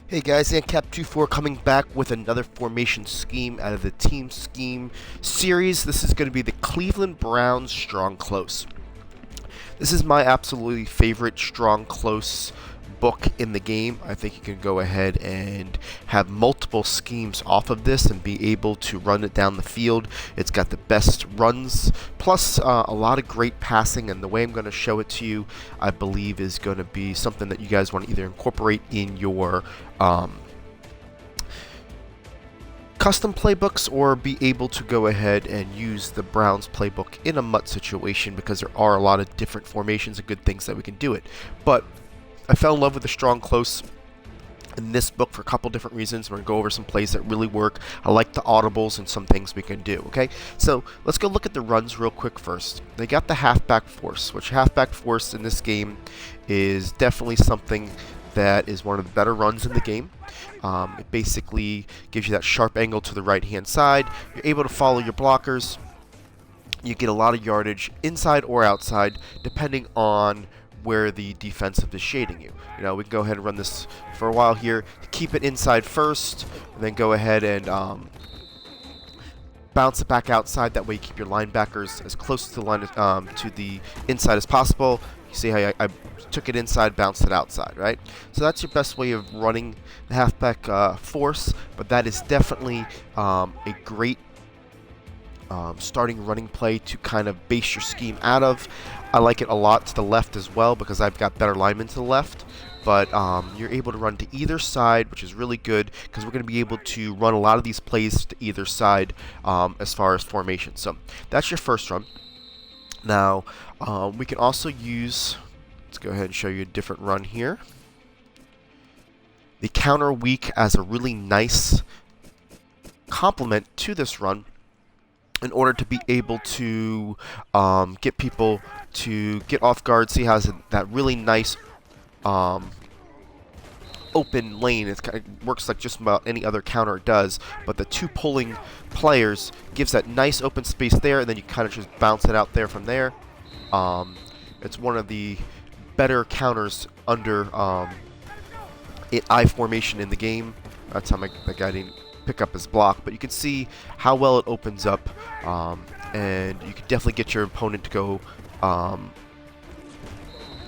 Hey guys, Ancap24 coming back with another formation scheme out of the Team Scheme series. This is going to be the Cleveland Browns Strong Close. This is my absolutely favorite Strong Close book in the game. I think you can go ahead and have multiple schemes off of this and be able to run it down the field. It's got the best runs, plus a lot of great passing, and the way I'm going to show it to you, I believe, is going to be something that you guys want to either incorporate in your custom playbooks or be able to go ahead and use the Browns playbook in a MUT situation, because there are a lot of different formations and good things that we can do it. But I fell in love with the Strong Close in this book for a couple different reasons. We're going to go over some plays that really work. I like the audibles and some things we can do, okay? So let's go look at the runs real quick first. They got the halfback force, which halfback force in this game is definitely something that is one of the better runs in the game. It basically gives you that sharp angle to the right-hand side. You're able to follow your blockers. You get a lot of yardage inside or outside, depending on where the defensive is shading you. You know, we can go ahead and run this for a while here. Keep it inside first, and then go ahead and bounce it back outside. That way you keep your linebackers as close to the line to the inside as possible. You see how I took it inside, bounced it outside, right? So that's your best way of running the halfback force, but that is definitely a great starting running play to kind of base your scheme out of. I like it a lot to the left as well, because I've got better linemen to the left. But you're able to run to either side, which is really good, because we're going to be able to run a lot of these plays to either side as far as formation. So that's your first run. Now, we can also use, let's go ahead and show you a different run here, the counter weak as a really nice complement to this run, in order to be able to get people to get off guard. See how that really nice open lane. It kind of works like just about any other counter does, but the two pulling players gives that nice open space there, and then you kind of just bounce it out there from there. It's one of the better counters under I formation in the game. That's how my guy didn't pick up his block, but you can see how well it opens up, and you can definitely get your opponent to go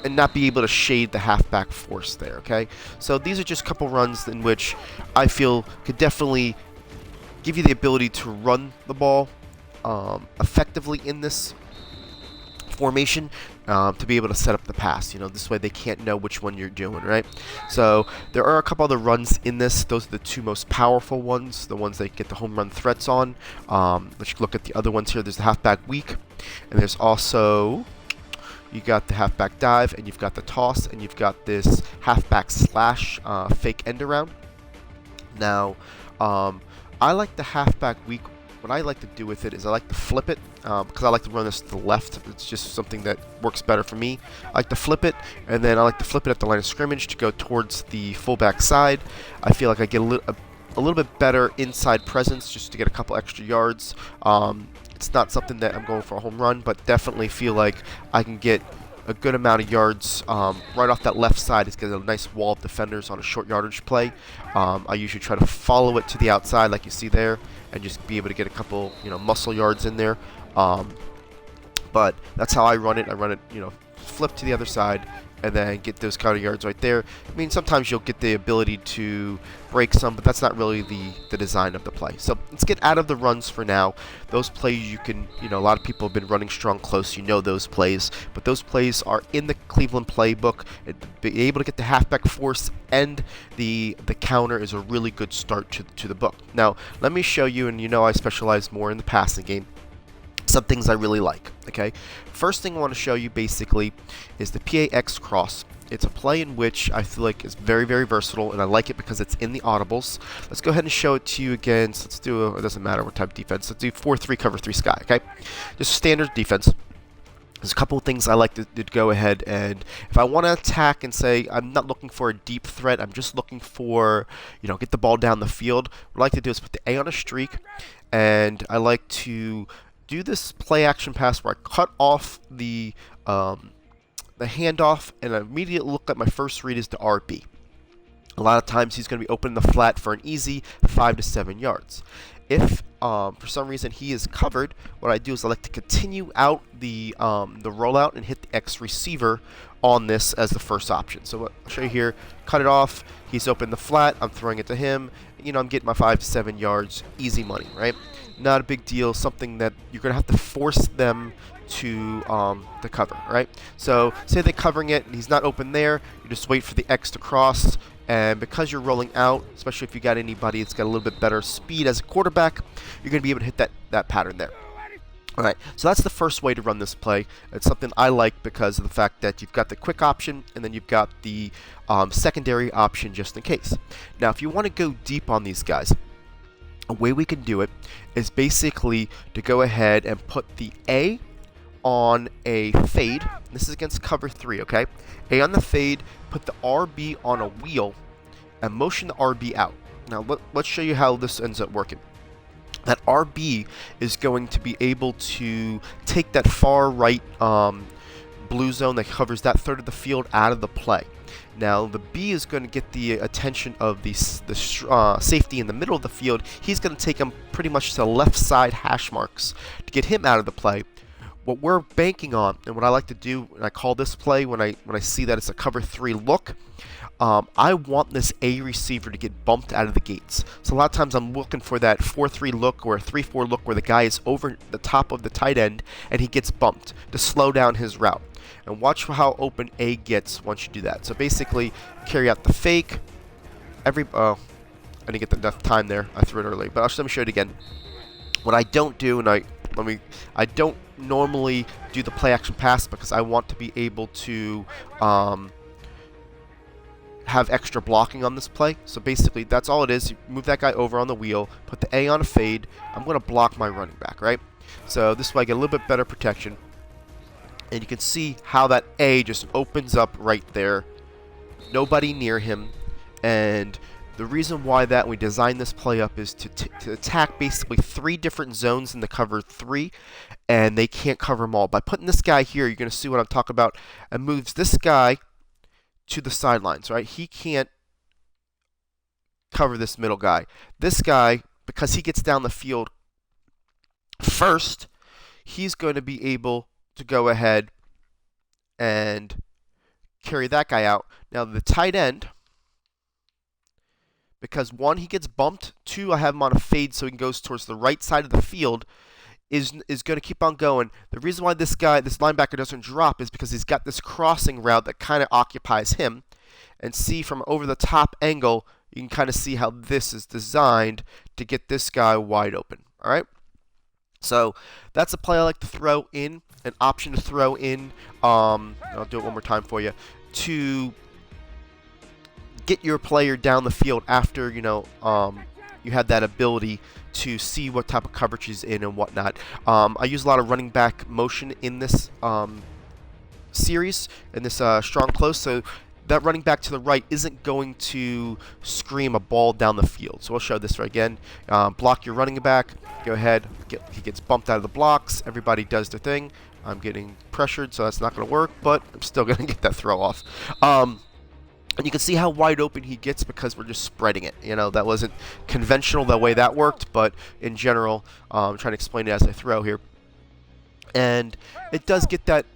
and not be able to shade the halfback force there, okay? So these are just a couple runs in which I feel could definitely give you the ability to run the ball effectively in this formation, to be able to set up the pass. You know, this way they can't know which one you're doing, right? So there are a couple other runs in this. Those are the two most powerful ones, the ones that get the home run threats on. Let's look at the other ones here. There's the halfback weak, and there's also, you got the halfback dive, and you've got the toss, and you've got this halfback slash fake end around. Now, I like the halfback weak. What I like to do with it is I like to flip it, because I like to run this to the left. It's just something that works better for me. I like to flip it, and then I like to flip it at the line of scrimmage to go towards the fullback side. I feel like I get a little bit better inside presence, just to get a couple extra yards. It's not something that I'm going for a home run, but definitely feel like I can get a good amount of yards right off that left side. It's got a nice wall of defenders on a short yardage play. I usually try to follow it to the outside, like you see there, and just be able to get a couple, muscle yards in there. But that's how I run it. I run it, flip to the other side, and then get those kind of yards right there. I mean, sometimes you'll get the ability to break some, but that's not really the design of the play. So let's get out of the runs for now. Those plays you can, a lot of people have been running strong close. You know those plays, but those plays are in the Cleveland playbook. Being able to get the halfback force and the counter is a really good start to the book. Now, let me show you, and I specialize more in the passing game, some things I really like, okay? First thing I want to show you basically is the PAX cross. It's a play in which I feel like is very, very versatile, and I like it because it's in the audibles. Let's go ahead and show it to you again. So let's do it doesn't matter what type of defense. Let's do 4-3 cover 3 sky, okay? Just standard defense. There's a couple of things I like to go ahead, and if I want to attack and say I'm not looking for a deep threat, I'm just looking for, get the ball down the field, what I like to do is put the A on a streak, and I like to do this play action pass where I cut off the handoff, and I immediately look at my first read is the RB. A lot of times he's going to be open in the flat for an easy 5 to 7 yards. If for some reason he is covered, what I do is I like to continue out the rollout and hit the X receiver on this as the first option. So I'll show you here, cut it off, he's open the flat, I'm throwing it to him, you know, I'm getting my 5 to 7 yards, easy money, right? Not a big deal, something that you're going to have to force them to cover, right? So say they're covering it and he's not open there, you just wait for the X to cross, and because you're rolling out, especially if you got anybody that's got a little bit better speed as a quarterback, you're going to be able to hit that pattern there. Alright, so that's the first way to run this play. It's something I like because of the fact that you've got the quick option and then you've got the secondary option just in case. Now, if you want to go deep on these guys, a way we can do it is basically to go ahead and put the A on a fade. This is against cover 3, okay? A on the fade, put the RB on a wheel, and motion the RB out. Now, let's show you how this ends up working. That RB is going to be able to take that far right blue zone that covers that third of the field out of the play. Now, the B is going to get the attention of the safety in the middle of the field. He's going to take him pretty much to the left side hash marks to get him out of the play. What we're banking on, and what I like to do, and I call this play when I see that it's a cover 3 look, I want this A receiver to get bumped out of the gates. So a lot of times I'm looking for that 4-3 look or a 3-4 look where the guy is over the top of the tight end and he gets bumped to slow down his route. And watch how open A gets once you do that. So basically, carry out the fake. I didn't get enough time there. I threw it early, but let me show it again. What I don't do, and I don't normally do the play action pass because I want to be able to have extra blocking on this play. So basically, that's all it is. You move that guy over on the wheel, put the A on a fade. I'm going to block my running back, right? So this way I get a little bit better protection. And you can see how that A just opens up right there. Nobody near him. And the reason why that we designed this play up is to attack basically 3 different zones in the cover 3, and they can't cover them all. By putting this guy here, you're going to see what I'm talking about, and moves this guy to the sidelines, right? He can't cover this middle guy. This guy, because he gets down the field first, he's going to be able to go ahead and carry that guy out. Now, the tight end, because 1, he gets bumped, 2, I have him on a fade so he goes towards the right side of the field, is going to keep on going. The reason why this linebacker doesn't drop is because he's got this crossing route that kind of occupies him. And see from over the top angle, you can kind of see how this is designed to get this guy wide open. All right? So that's a play I like to throw in, an option to throw in. I'll do it one more time for you, to get your player down the field after you have that ability to see what type of coverage he's in and whatnot. I use a lot of running back motion in this series, in this strong close, so that running back to the right isn't going to scream a ball down the field. So we'll show this right again. Block your running back. Go ahead. He gets bumped out of the blocks. Everybody does their thing. I'm getting pressured, so that's not going to work, but I'm still going to get that throw off. And you can see how wide open he gets because we're just spreading it. You know, that wasn't conventional the way that worked, but in general, I'm trying to explain it as I throw here. And it does get that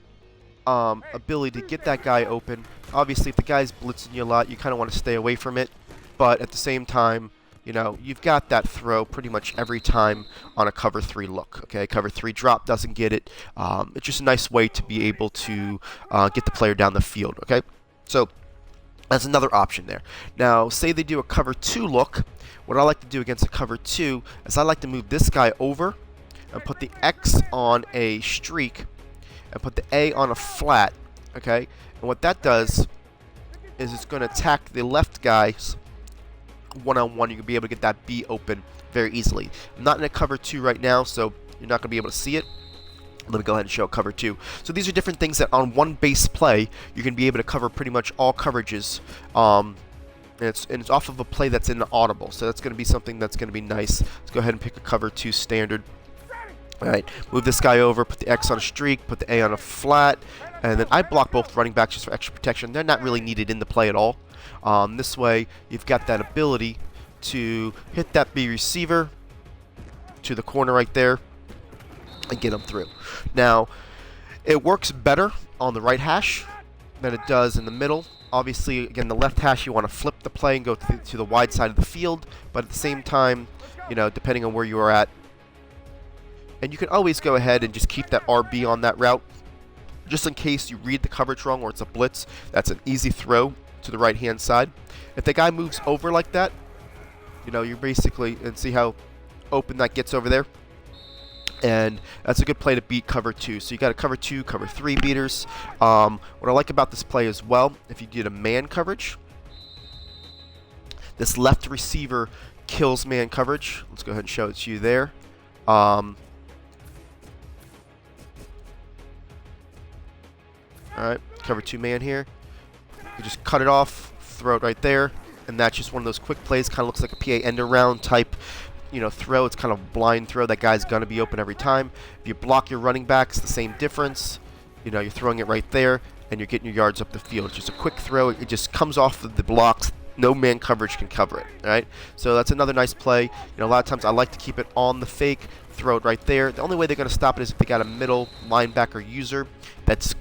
ability to get that guy open. Obviously, if the guy's blitzing you a lot, you kind of want to stay away from it. But at the same time, you know, you've got that throw pretty much every time on a cover 3 look. Okay, cover 3 drop doesn't get it. It's just a nice way to be able to get the player down the field. Okay, so that's another option there. Now, say they do a cover 2 look. What I like to do against a cover 2 is I like to move this guy over and put the X on a streak and put the A on a flat. Okay, and what that does is it's going to attack the left guys one-on-one. You can be able to get that B open very easily. I'm not in a cover 2 right now, so you're not going to be able to see it. Let me go ahead and show cover 2. So these are different things that on one base play, you can be able to cover pretty much all coverages. And it's off of a play that's in the audible. So that's going to be something that's going to be nice. Let's go ahead and pick a cover 2 standard. Alright, move this guy over, put the X on a streak, put the A on a flat, and then I block both running backs just for extra protection. They're not really needed in the play at all. This way, you've got that ability to hit that B receiver to the corner right there and get them through. Now, it works better on the right hash than it does in the middle. Obviously, again, the left hash, you want to flip the play and go to the wide side of the field, but at the same time, you know, depending on where you are at, and you can always go ahead and just keep that RB on that route, just in case you read the coverage wrong or it's a blitz. That's an easy throw to the right-hand side. If the guy moves over like that, you know, you're basically, and see how open that gets over there? And that's a good play to beat cover 2. So you got a cover 2, cover 3 beaters. What I like about this play as well, if you did a man coverage, this left receiver kills man coverage. Let's go ahead and show it to you there. Alright, cover 2 man here. You just cut it off, throw it right there, and that's just one of those quick plays. Kind of looks like a PA end around type, you know, throw. It's kind of a blind throw. That guy's going to be open every time. If you block your running back, it's the same difference. You know, you're throwing it right there, and you're getting your yards up the field. It's just a quick throw. It just comes off of the blocks. No man coverage can cover it, all right? So that's another nice play. You know, a lot of times I like to keep it on the fake, throw it right there. The only way they're going to stop it is if they got a middle linebacker user that's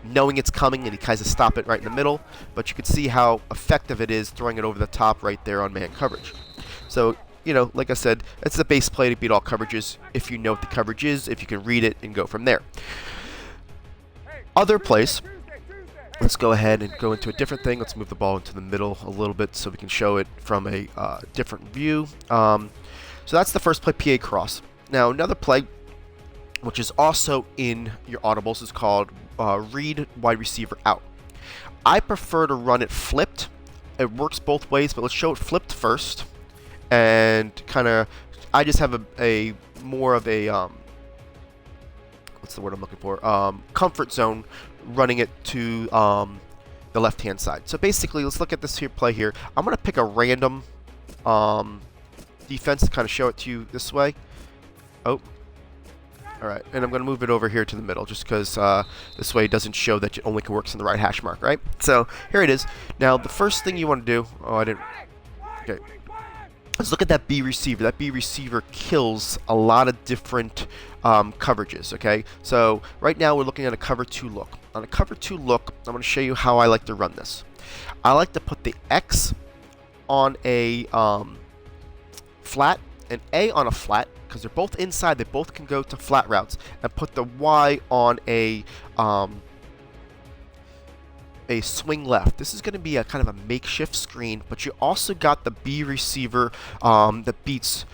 knowing it's coming, and he tries to stop it right in the middle. But you can see how effective it is throwing it over the top right there on man coverage. So, you know, like I said, it's the base play to beat all coverages if you know what the coverage is, if you can read it and go from there. Other plays, let's go ahead and go into a different thing. Let's move the ball into the middle a little bit so we can show it from a different view. So that's the first play, PA cross. Now, another play, which is also in your audibles, is called read wide receiver out. I prefer to run it flipped. It works both ways, but let's show it flipped first. And kind of, I just have a more of a, what's the word I'm looking for? Comfort zone running it to the left-hand side. So basically, let's look at this here play here. I'm going to pick a random defense to kind of show it to you this way. Oh. Alright, and I'm going to move it over here to the middle just because this way it doesn't show that it only works in the right hash mark, right? So here it is. Now, the first thing you want to do, oh, I didn't, okay. Let's look at that B receiver. That B receiver kills a lot of different coverages, okay? So right now we're looking at a cover 2 look. On a cover 2 look, I'm going to show you how I like to run this. I like to put the X on a flat and A on a flat because they're both inside. They both can go to flat routes, and put the Y on a swing left. This is going to be a kind of a makeshift screen, but you also got the B receiver that beats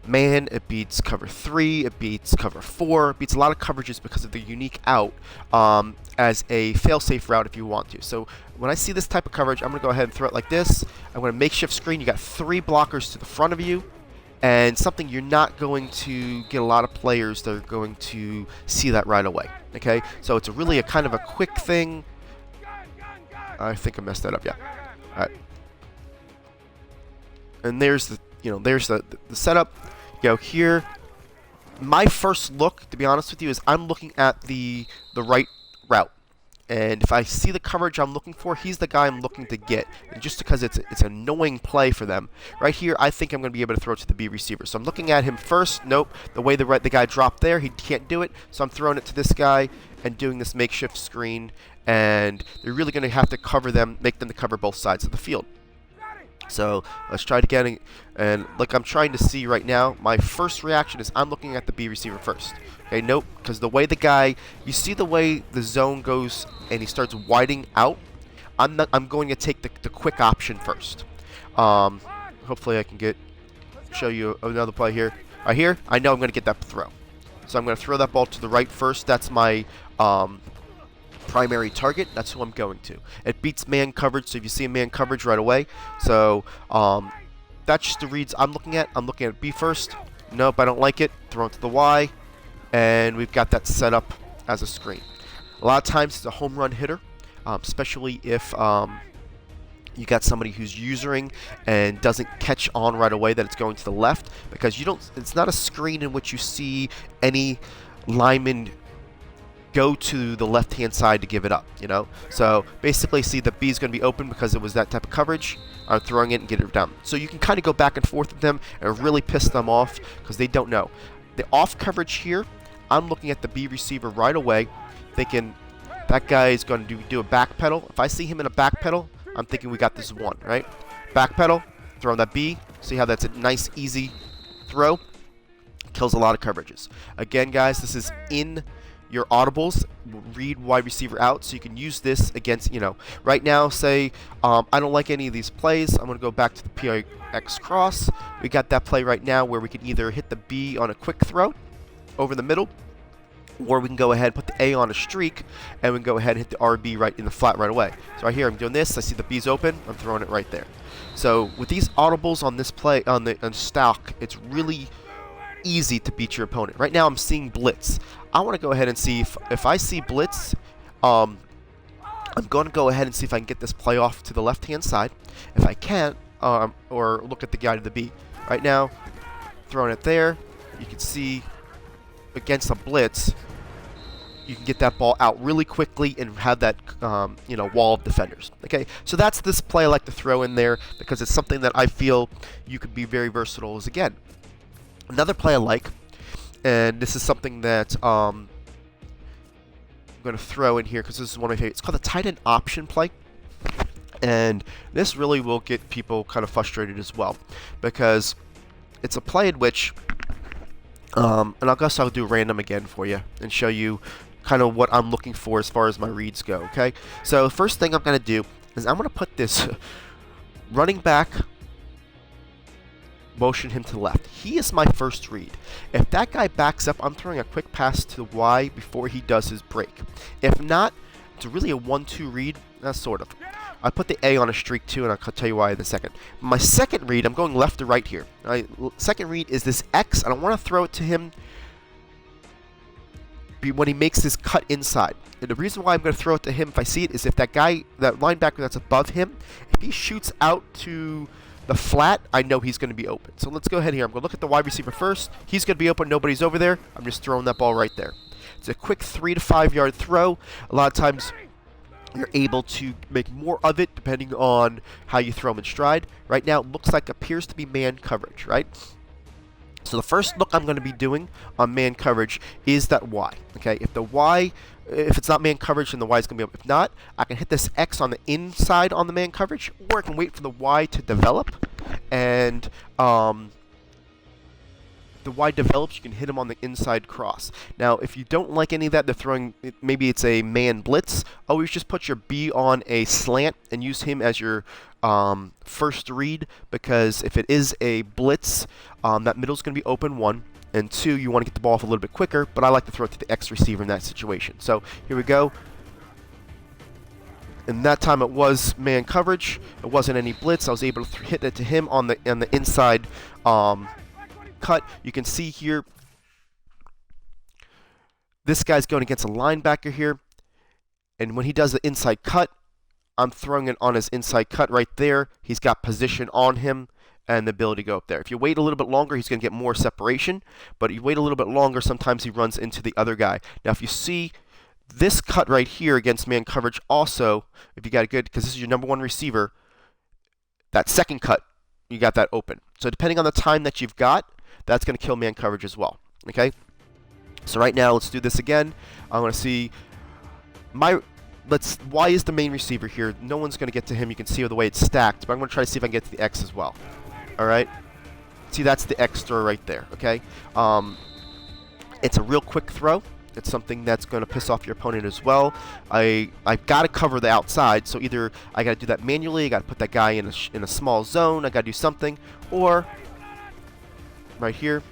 man, it beats cover 3, it beats cover 4, it beats a lot of coverages because of the unique out as a fail-safe route if you want to. So when I see this type of coverage, I'm going to go ahead and throw it like this. I'm going to makeshift screen. You got 3 blockers to the front of you, and something you're not going to get a lot of players that are going to see that right away. Okay, so it's really a kind of a quick thing. I think I messed that up. Yeah. All right. And there's the, you know, there's the setup. You know, here, my first look, to be honest with you, is I'm looking at the right route. And if I see the coverage I'm looking for, he's the guy I'm looking to get. And just because it's an annoying play for them. Right here, I think I'm going to be able to throw it to the B receiver. So I'm looking at him first. Nope. The way the guy dropped there, he can't do it. So I'm throwing it to this guy and doing this makeshift screen. And they're really going to have to cover them, make them to cover both sides of the field. So let's try it again. And like I'm trying to see right now, my first reaction is I'm looking at the B receiver first. Okay, nope, because the way the guy, you see the way the zone goes and he starts widening out, I'm going to take the quick option first. Hopefully I can show you another play here. Right here, I know I'm going to get that throw. So I'm going to throw that ball to the right first. That's my primary target. That's who I'm going to. It beats man coverage, so if you see a man coverage right away. So that's just the reads I'm looking at. I'm looking at B first. Nope, I don't like it. Throw it to the Y. And we've got that set up as a screen. A lot of times it's a home run hitter, especially if you got somebody who's usering and doesn't catch on right away that it's going to the left, because it's not a screen in which you see any lineman go to the left-hand side to give it up, you know? So basically see the B is going to be open because it was that type of coverage. I'm throwing it and get it down. So you can kind of go back and forth with them and really piss them off because they don't know. The off coverage here, I'm looking at the B receiver right away, thinking that guy is going to do a back pedal. If I see him in a back pedal, I'm thinking we got this one, right? Back pedal, throwing that B. See how that's a nice, easy throw? Kills a lot of coverages. Again, guys, this is in your audibles. Read wide receiver out, so you can use this against, you know, right now, say, I don't like any of these plays. I'm going to go back to the PX cross. We got that play right now where we can either hit the B on a quick throw over the middle, or we can go ahead and put the A on a streak, and we can go ahead and hit the RB right in the flat right away. So right here, I'm doing this. I see the B's open. I'm throwing it right there. So with these audibles on this play, on stock, it's really easy to beat your opponent. Right now, I'm seeing blitz. I want to go ahead and see if I see blitz. I'm going to go ahead and see if I can get this play off to the left-hand side. If I can't, or look at the guy to the B. Right now, throwing it there. You can see against a blitz, you can get that ball out really quickly and have that you know, wall of defenders. Okay, so that's this play I like to throw in there because it's something that I feel you could be very versatile as. Again, another play I like, and this is something that I'm going to throw in here because this is one of my favorites. It's called the tight end option play, and this really will get people kind of frustrated as well because it's a play in which and I guess I'll do random again for you and show you kind of what I'm looking for as far as my reads go, okay? So the first thing I'm going to do is I'm going to put this running back, motion him to the left. He is my first read. If that guy backs up, I'm throwing a quick pass to the Y before he does his break. If not, it's really a 1-2 read, sort of. I put the A on a streak too, and I'll tell you why in a second. My second read, I'm going left to right here. Second read is this X, and I want to throw it to him when he makes his cut inside. And the reason why I'm going to throw it to him if I see it is if that guy, that linebacker that's above him, if he shoots out to the flat, I know he's going to be open. So let's go ahead here. I'm going to look at the wide receiver first. He's going to be open. Nobody's over there. I'm just throwing that ball right there. It's a quick 3 to 5 yard throw. A lot of times you're able to make more of it depending on how you throw them in stride. Right now, it looks like appears to be man coverage, right? So the first look I'm going to be doing on man coverage is that Y. Okay, if the Y, if it's not man coverage, then the Y is going to be up. If not, I can hit this X on the inside on the man coverage, or I can wait for the Y to develop, and the Y develops, you can hit him on the inside cross. Now, if you don't like any of that, they're throwing, maybe it's a man blitz, always just put your B on a slant and use him as your first read, because if it is a blitz, that middle's going to be open, 1, and 2, you want to get the ball off a little bit quicker, but I like to throw it to the X receiver in that situation. So here we go. And that time it was man coverage. It wasn't any blitz. I was able to hit it to him on the inside cut. You can see here, this guy's going against a linebacker here, and when he does the inside cut, I'm throwing it on his inside cut right there. He's got position on him and the ability to go up there. If you wait a little bit longer, he's going to get more separation, but if you wait a little bit longer, sometimes he runs into the other guy. Now, if you see this cut right here against man coverage also, if you got it good, because this is your number 1 receiver, that second cut, you got that open. So depending on the time that you've got, that's going to kill man coverage as well. Okay? So right now, let's do this again. I want to see Y is the main receiver here. No one's going to get to him. You can see the way it's stacked, but I'm going to try to see if I can get to the X as well. All right? See, that's the X throw right there. Okay? It's a real quick throw. It's something that's going to piss off your opponent as well. I've got to cover the outside, so either I got to do that manually, I got to put that guy in a small zone, I got to do something, or right here.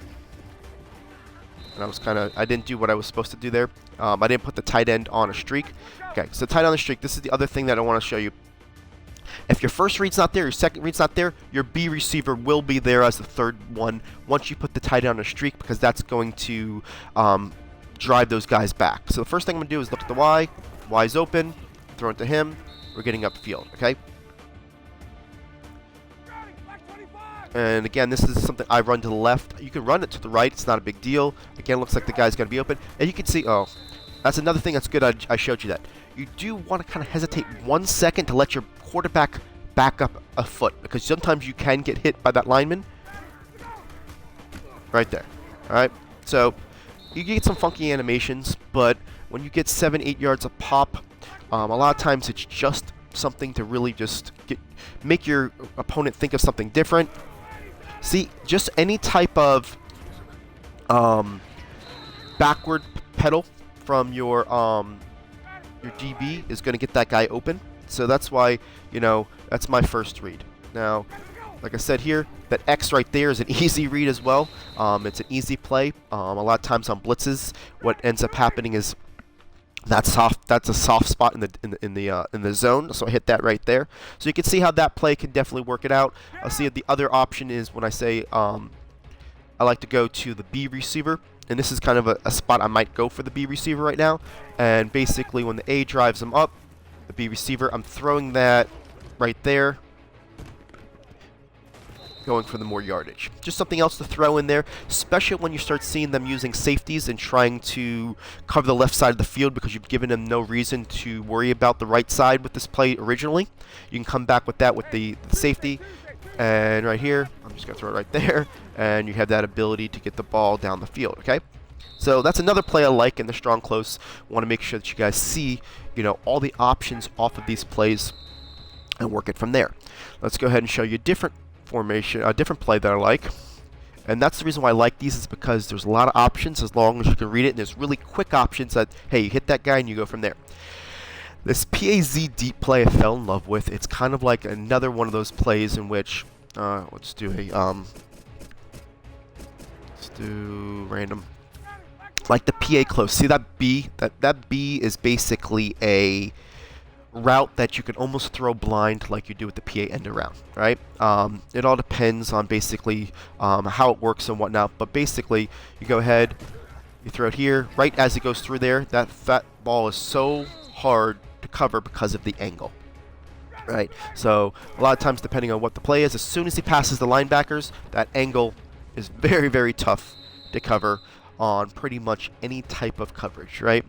And I didn't do what I was supposed to do there. I didn't put the tight end on a streak. Okay, so tight end on the streak. This is the other thing that I want to show you. If your first read's not there, your second read's not there, your B receiver will be there as the third one once you put the tight end on a streak, because that's going to drive those guys back. So the first thing I'm going to do is look at the Y. Y's open. Throw it to him. We're getting upfield, okay? And again, this is something I run to the left. You can run it to the right. It's not a big deal. Again, looks like the guy's going to be open. And you can see, oh, That's another thing that's good. I showed you that. You do want to kind of hesitate 1 second to let your quarterback back up a foot, because sometimes you can get hit by that lineman. Right there. Alright? So, you get some funky animations, but when you get 7-8 yards a pop, a lot of times it's just something to really just make your opponent think of something different. See, just any type of backward pedal from your DB is going to get that guy open. So that's why, you know, that's my first read. Now, like I said here, that X right there is an easy read as well. It's an easy play. A lot of times on blitzes, what ends up happening is that's a soft spot in the zone. So I hit that right there. So you can see how that play can definitely work it out. I'll see the other option is when I say I like to go to the B receiver. And this is kind of a spot I might go for the B receiver right now. And basically when the A drives them up, the B receiver, I'm throwing that right there, going for the more yardage. Just something else to throw in there, especially when you start seeing them using safeties and trying to cover the left side of the field because you've given them no reason to worry about the right side with this play originally. You can come back with that with the safety. And right here, I'm just going to throw it right there, and you have that ability to get the ball down the field, okay? So that's another play I like in the strong close. I want to make sure that you guys see, you know, all the options off of these plays and work it from there. Let's go ahead and show you a different formation, a different play that I like. And that's the reason why I like these, is because there's a lot of options as long as you can read it, and there's really quick options that, hey, you hit that guy and you go from there. This PAZ deep play I fell in love with. It's kind of like another one of those plays in which, let's do random. Like the PA close. See that B? That B is basically a route that you can almost throw blind like you do with the PA end around, right? It all depends on basically how it works and whatnot, but basically you go ahead, you throw it here, right as it goes through there. That ball is so hard to cover because of the angle, right? So a lot of times, depending on what the play is, as soon as he passes the linebackers, that angle is very, very tough to cover on pretty much any type of coverage, right?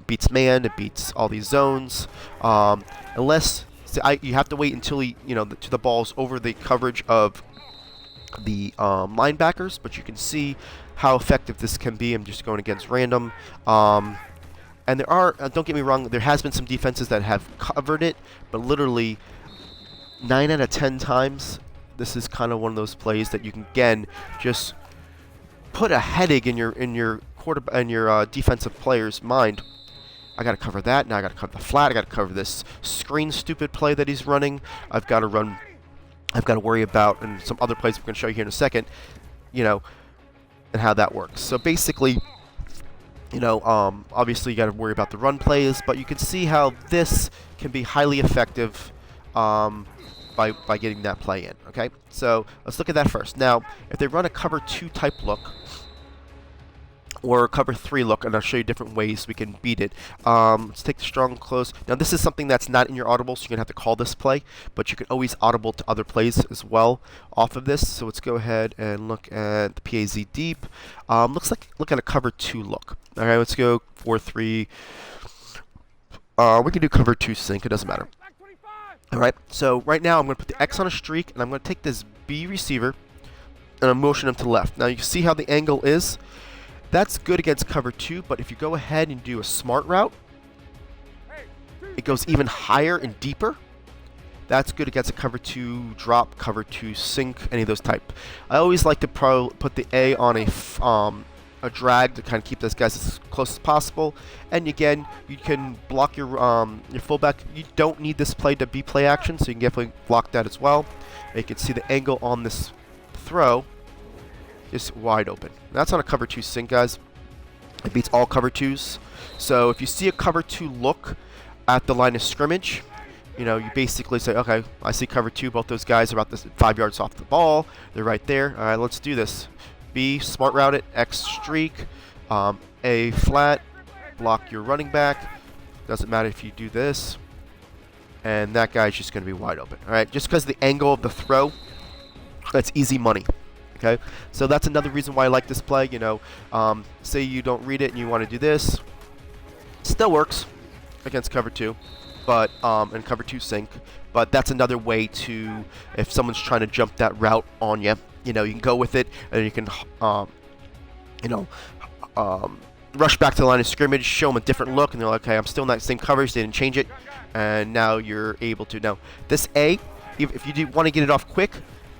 Beats man, it beats all these zones, unless you have to wait until the ball's over the coverage of the linebackers. But you can see how effective this can be. I'm just going against random. And there are, don't get me wrong, there has been some defenses that have covered it, but literally 9 out of 10 times, this is kind of one of those plays that you can, again, just put a headache in your defensive player's mind. I got to cover that. Now I got to cover the flat. I got to cover this screen stupid play that he's running. I've got to worry about, and some other plays we're going to show you here in a second, you know, and how that works. So basically, you know, obviously you got to worry about the run plays, but you can see how this can be highly effective by getting that play in, okay? So let's look at that first. Now, if they run a cover 2 type look or a cover 3 look, and I'll show you different ways we can beat it. Let's take the strong close. Now, this is something that's not in your audible, so you're going to have to call this play, but you can always audible to other plays as well off of this. So let's go ahead and look at the PAZ deep. Look at a cover 2 look. All right, let's go 4-3. We can do cover 2 sync. It doesn't matter. All right, so right now I'm going to put the X on a streak, and I'm going to take this B receiver, and I'm motioning him to the left. Now you can see how the angle is. That's good against cover 2, but if you go ahead and do a smart route, it goes even higher and deeper. That's good against a cover 2 drop, cover 2 sink, any of those type. I always like to put the A on a drag to kind of keep those guys as close as possible. And again, you can block your fullback. You don't need this play to be play action, so you can definitely block that as well. And you can see the angle on this throw is wide open. That's on a cover 2 sink, guys. It beats all cover 2s. So if you see a cover 2 look at the line of scrimmage, you know, you basically say, okay, I see cover 2. Both those guys are about 5 yards off the ball. They're right there. All right, let's do this. B, smart route it, X streak, A flat, block your running back. Doesn't matter if you do this. And that guy's just going to be wide open. All right, just because the angle of the throw, that's easy money. Okay, so that's another reason why I like this play. You know, say you don't read it and you want to do this. Still works against cover 2, but and cover 2 sync. But that's another way to, if someone's trying to jump that route on you, you know, you can go with it, and you can, you know, rush back to the line of scrimmage, show them a different look, and they're like, okay, I'm still in that same coverage, they didn't change it, and now you're able to. Now, this A, if you do want to get it off quick,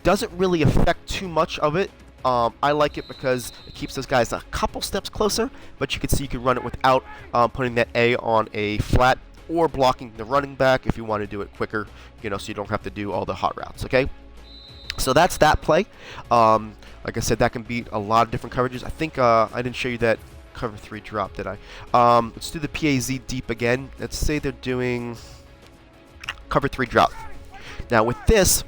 doesn't really affect too much of it. I like it because it keeps those guys a couple steps closer, but you can see you can run it without putting that A on a flat or blocking the running back if you want to do it quicker, you know, so you don't have to do all the hot routes, okay? So that's that play. Like I said, that can beat a lot of different coverages. I think I didn't show you that cover 3 drop, did I? Let's do the PAZ deep again. Let's say they're doing cover 3 drop. Now with this,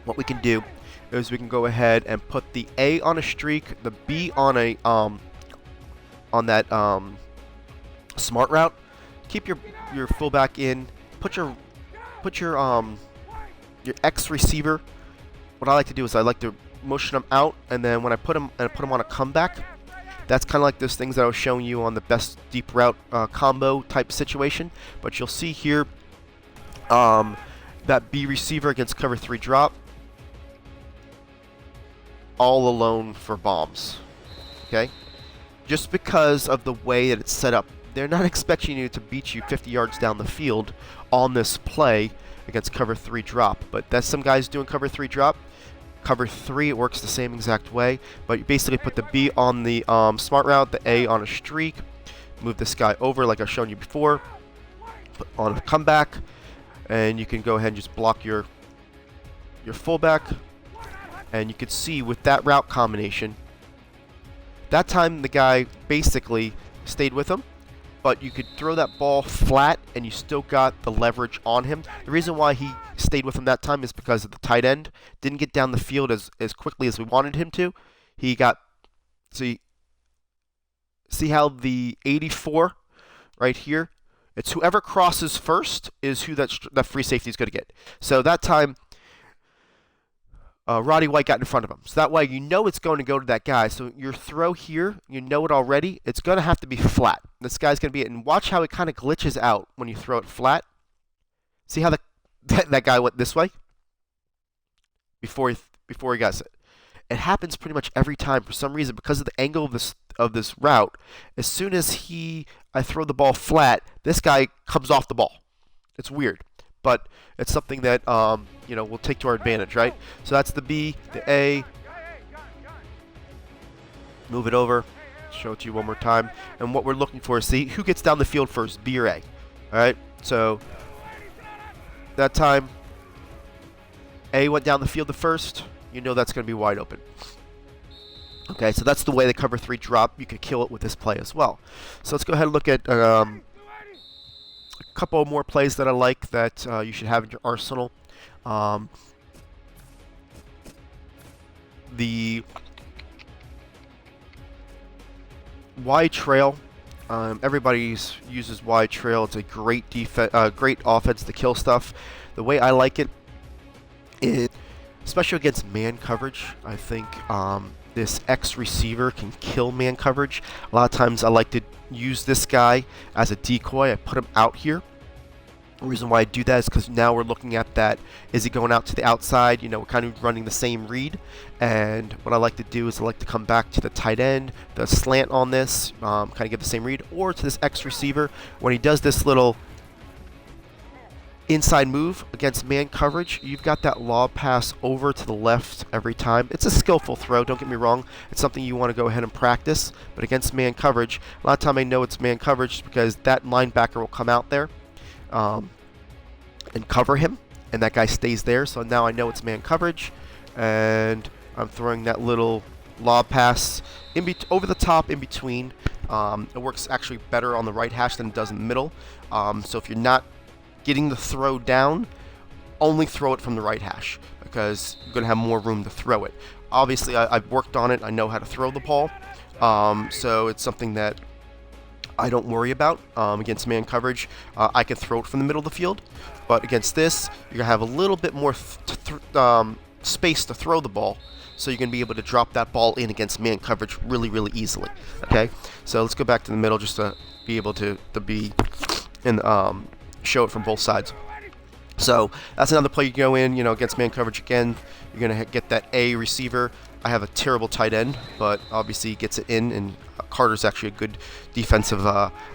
what we can do is we can go ahead and put the A on a streak, the B on a on that smart route. Keep your fullback in. Put your X receiver. What I like to do is I like to motion them out, and then when I put them on a comeback, that's kind of like those things that I was showing you on the best deep route combo type situation. But you'll see here that B receiver against cover 3 drop, all alone for bombs. Okay, just because of the way that it's set up, they're not expecting you to beat you 50 yards down the field on this play against cover 3 drop. But that's some guys doing cover 3 drop. Cover 3, it works the same exact way, but you basically put the B on the smart route, the A on a streak, move this guy over like I've shown you before, put on a comeback, and you can go ahead and just block your fullback. And you can see with that route combination, that time the guy basically stayed with him, but you could throw that ball flat and you still got the leverage on him. The reason why he stayed with him that time is because of the tight end didn't get down the field as quickly as we wanted him to. He got, see how the 84 right here, it's whoever crosses first is who that free safety is going to get. So that time, Roddy White got in front of him. So that way you know it's going to go to that guy. So your throw here, you know it already. It's going to have to be flat. This guy's going to be it. And watch how it kind of glitches out when you throw it flat. See how that guy went this way? Before he got it. It happens pretty much every time for some reason because of the angle of this route. As soon as I throw the ball flat, this guy comes off the ball. It's weird. But it's something that you know, we'll take to our advantage, right? So that's the B, the A. Move it over. Show it to you one more time. And what we're looking for is see who gets down the field first, B or A. All right. So that time, A went down the field the first. You know that's going to be wide open. Okay. So that's the way the cover 3 drop. You could kill it with this play as well. So let's go ahead and look at a couple more plays that I like that you should have in your arsenal. The wide trail. Everybody uses wide trail. It's a great great offense to kill stuff. The way I like it is, especially against man coverage, I think this X receiver can kill man coverage. A lot of times I like to use this guy as a decoy. I put him out here. The reason why I do that is because now we're looking at that, is he going out to the outside? You know, we're kind of running the same read. And what I like to do is I like to come back to the tight end, the slant on this, kind of give the same read, or to this X receiver. When he does this little inside move against man coverage, you've got that lob pass over to the left every time. It's a skillful throw, don't get me wrong. It's something you want to go ahead and practice. But against man coverage, a lot of time I know it's man coverage because that linebacker will come out there and cover him, and that guy stays there. So now I know it's man coverage, and I'm throwing that little lob pass over the top in between. It works actually better on the right hash than it does in the middle. So if you're not getting the throw down, only throw it from the right hash because you're going to have more room to throw it. Obviously, I've worked on it. I know how to throw the ball. So it's something that I don't worry about against man coverage. I can throw it from the middle of the field, but against this, you're gonna have a little bit more space to throw the ball, so you're going to be able to drop that ball in against man coverage really, really easily. Okay, so let's go back to the middle just to be able to be and show it from both sides. So that's another play you go in, against man coverage again. You're going to get that A receiver. I have a terrible tight end, but obviously he gets it in, and Carter's actually a good defensive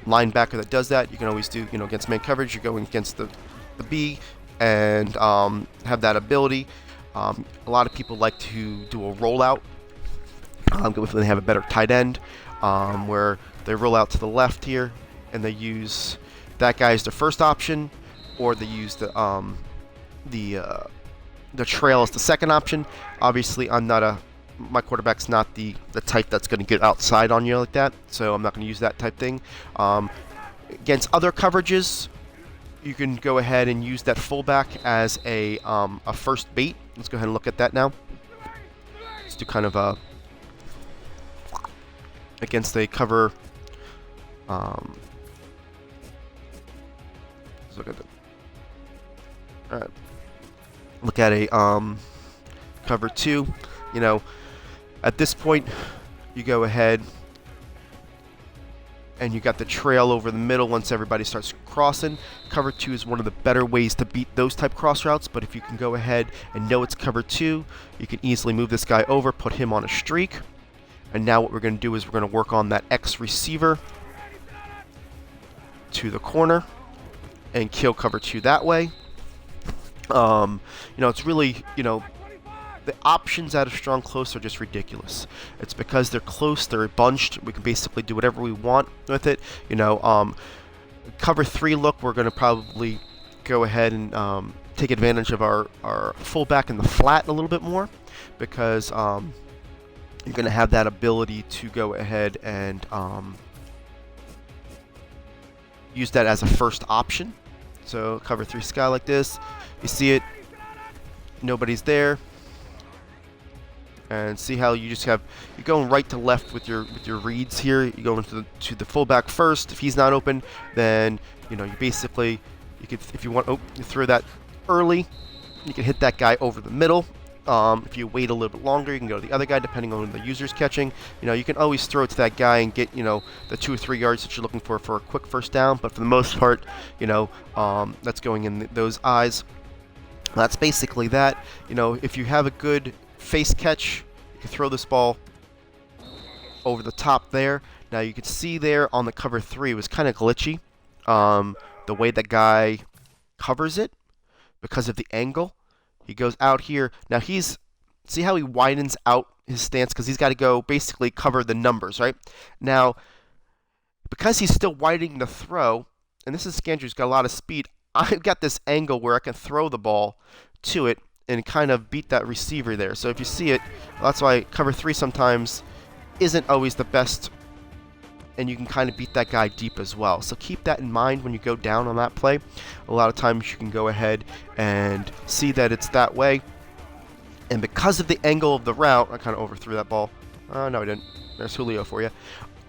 linebacker that does that. You can always do, against man coverage, you're going against the B and have that ability. A lot of people like to do a rollout when they have a better tight end, where they roll out to the left here, and they use that guy as their first option, or they use the trail as the second option. Obviously, my quarterback's not the type that's going to get outside on you like that, so I'm not going to use that type thing. Against other coverages, you can go ahead and use that fullback as a first bait. Let's go ahead and look at that now. Let's do kind of a against a cover. Let's look at it. All right. Look at a cover 2. At this point, you go ahead and you got the trail over the middle once everybody starts crossing. Cover 2 is one of the better ways to beat those type cross routes, but if you can go ahead and know it's cover 2, you can easily move this guy over, put him on a streak. And now what we're going to do is we're going to work on that X receiver to the corner and kill cover 2 that way. It's really, the options out of strong close are just ridiculous. It's because they're close, they're bunched. We can basically do whatever we want with it. Cover 3 look, we're going to probably go ahead and take advantage of our fullback in the flat a little bit more, because you're going to have that ability to go ahead and use that as a first option. So cover 3 sky like this. You see it, nobody's there. And see how you just you're going right to left with your reads here. You go into the fullback first. If he's not open, then you basically, if you want, you throw that early. You can hit that guy over the middle. If you wait a little bit longer, you can go to the other guy depending on the user's catching. You can always throw it to that guy and get the 2 or 3 yards that you're looking for a quick first down. But for the most part, that's going in those eyes. That's basically that. If you have a good face catch, you can throw this ball over the top there. Now you can see there on the cover 3, it was kind of glitchy, the way that guy covers it because of the angle. He goes out here. Now see how he widens out his stance, because he's got to go basically cover the numbers, right? Now, because he's still widening the throw, and this is Scandrew's got a lot of speed, I've got this angle where I can throw the ball to it and kind of beat that receiver there. So if you see it, that's why cover 3 sometimes isn't always the best, and you can kind of beat that guy deep as well. So keep that in mind when you go down on that play. A lot of times you can go ahead and see that it's that way. And because of the angle of the route, I kind of overthrew that ball. No, I didn't. There's Julio for you.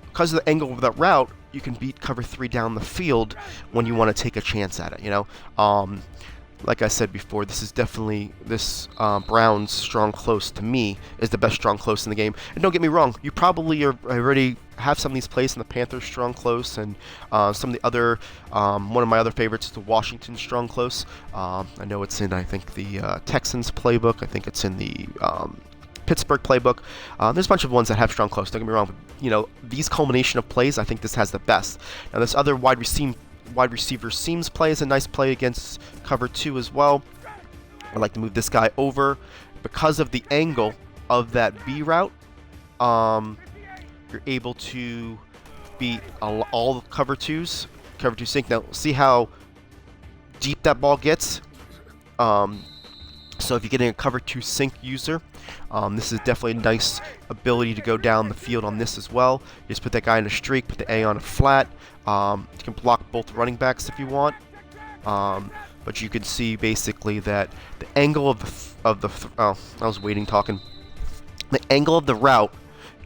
Because of the angle of that route, you can beat cover 3 down the field when you want to take a chance at it, Like I said before, this is definitely, Brown's strong close to me is the best strong close in the game. And don't get me wrong, you probably already have some of these plays in the Panthers strong close, and some of the other, one of my other favorites is the Washington strong close. I know it's in, I think, the Texans playbook. I think it's in the Pittsburgh playbook. There's a bunch of ones that have strong close, don't get me wrong, but, these culmination of plays, I think this has the best. Now this other wide receiver seams play is a nice play against cover 2 as well. I like to move this guy over because of the angle of that B route. You're able to beat all the cover 2s, cover 2 sink. Now see how deep that ball gets. So if you're getting a cover 2 sink user, this is definitely a nice ability to go down the field on this as well. You just put that guy in a streak, put the A on a flat. You can block both running backs if you want. But you can see basically that the angle of the I was waiting talking. The angle of the route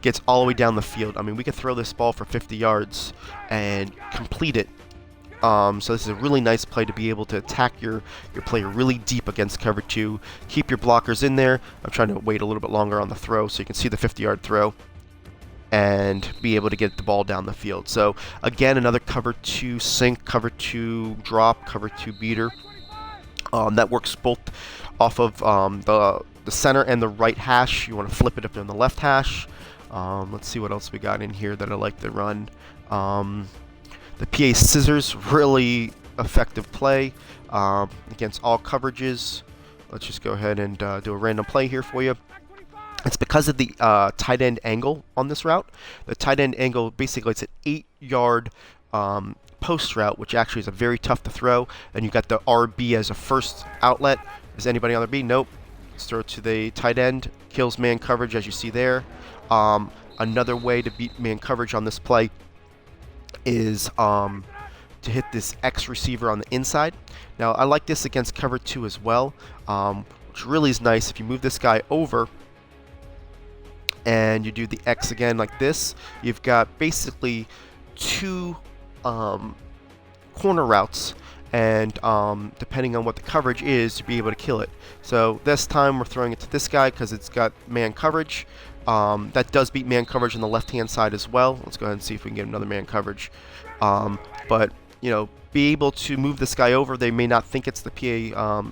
gets all the way down the field. I mean, we could throw this ball for 50 yards and complete it So this is a really nice play to be able to attack your player really deep against cover 2. Keep your blockers in there. I'm trying to wait a little bit longer on the throw so you can see the 50-yard throw and be able to get the ball down the field. So again, another cover 2 sink, cover 2 drop, cover 2 beater. That works both off of the center and the right hash. You want to flip it up on the left hash. Let's see what else we got in here that I like to run. The PA scissors, really effective play against all coverages. Let's just go ahead and do a random play here for you. It's because of the tight end angle on this route. The tight end angle, basically, it's an 8-yard post route, which actually is a very tough to throw. And you got the RB as a first outlet. Is anybody on the RB? Nope. Let's throw it to the tight end. Kills man coverage, as you see there. Another way to beat man coverage on this play is to hit this X receiver on the inside. Now, I like this against cover 2 as well, which really is nice. If you move this guy over and you do the X again like this, you've got basically 2 corner routes, and depending on what the coverage is, to be able to kill it. So this time we're throwing it to this guy because it's got man coverage. That does beat man coverage on the left-hand side as well. Let's go ahead and see if we can get another man coverage. But, you know, be able to move this guy over. They may not think it's the PA,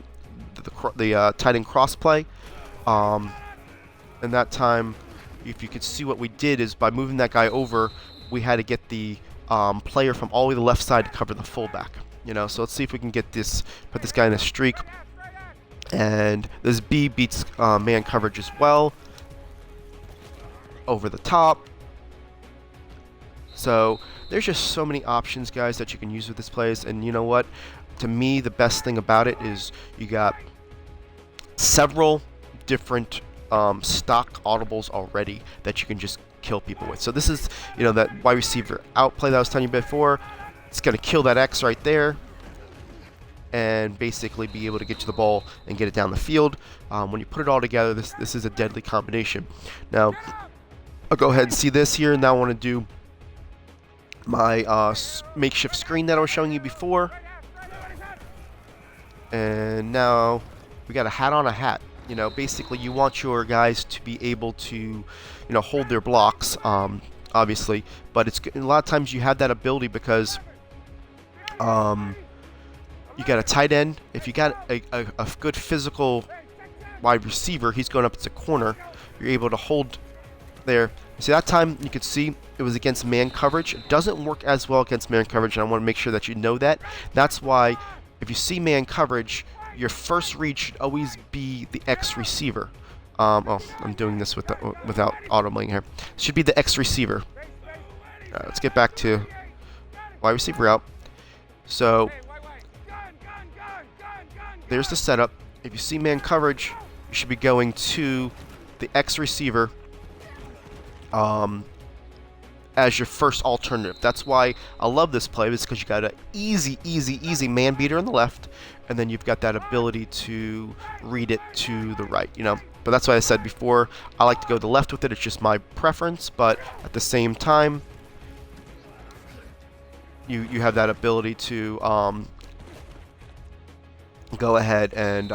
the tight end cross play. And that time, if you could see what we did is by moving that guy over, we had to get the player from all the way to the left side to cover the fullback. You know, so let's see if we can get this, put this guy in a streak. And this B beats man coverage as well. Over the top. So there's just so many options, guys, that you can use with this plays. And you know what? To me, the best thing about it is you got several different stock audibles already that you can just kill people with. So this is, you know, that wide receiver out play that I was telling you before. It's going to kill that X right there and basically be able to get to the ball and get it down the field. When you put it all together, this is a deadly combination. Now, I'll go ahead and see this here. Now I want to do my makeshift screen that I was showing you before. And now we got a hat on a hat. You know, basically you want your guys to be able to, you know, hold their blocks, obviously. But it's a lot of times you have that ability because you got a tight end. If you got a good physical wide receiver, he's going up to the corner. You're able to hold there. See, that time you could see it was against man coverage. It doesn't work as well against man coverage, and I want to make sure that you know that. That's why if you see man coverage, your first read should always be the X receiver. Oh, I'm doing this without automating here. It should be the X receiver. Let's get back to wide receiver route. So there's the setup. If you see man coverage, you should be going to the X receiver as your first alternative. That's why I love this play, is because you got an easy man beater on the left, and then you've got that ability to read it to the right, you know. But that's why I said before, I like to go to the left with it. It's just my preference, but at the same time, you have that ability to go ahead and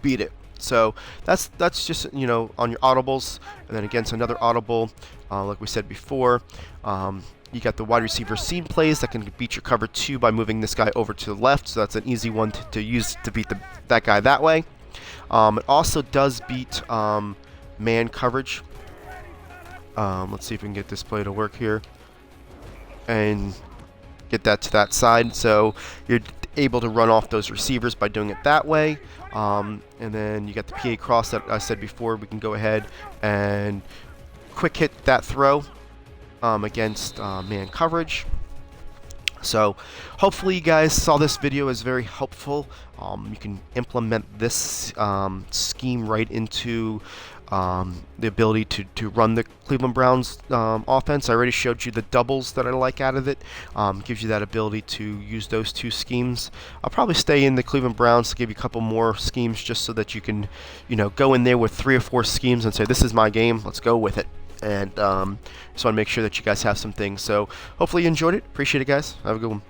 beat it. So that's just, you know, on your audibles. And then against another audible, like we said before, you got the wide receiver seam plays that can beat your cover 2 by moving this guy over to the left. So that's an easy one to use to beat that guy that way. It also does beat man coverage. Let's see if we can get this play to work here and get that to that side. So you're able to run off those receivers by doing it that way. And then you got the PA cross that I said before. We can go ahead and quick hit that throw against man coverage. So hopefully you guys saw this video as very helpful. You can implement this scheme right into the ability to run the Cleveland Browns offense. I already showed you the doubles that I like out of it. Gives you that ability to use those 2 schemes. I'll probably stay in the Cleveland Browns to give you a couple more schemes just so that you can, you know, go in there with 3 or 4 schemes and say, this is my game, let's go with it. And just want to make sure that you guys have some things. So hopefully you enjoyed it. Appreciate it, guys. Have a good one.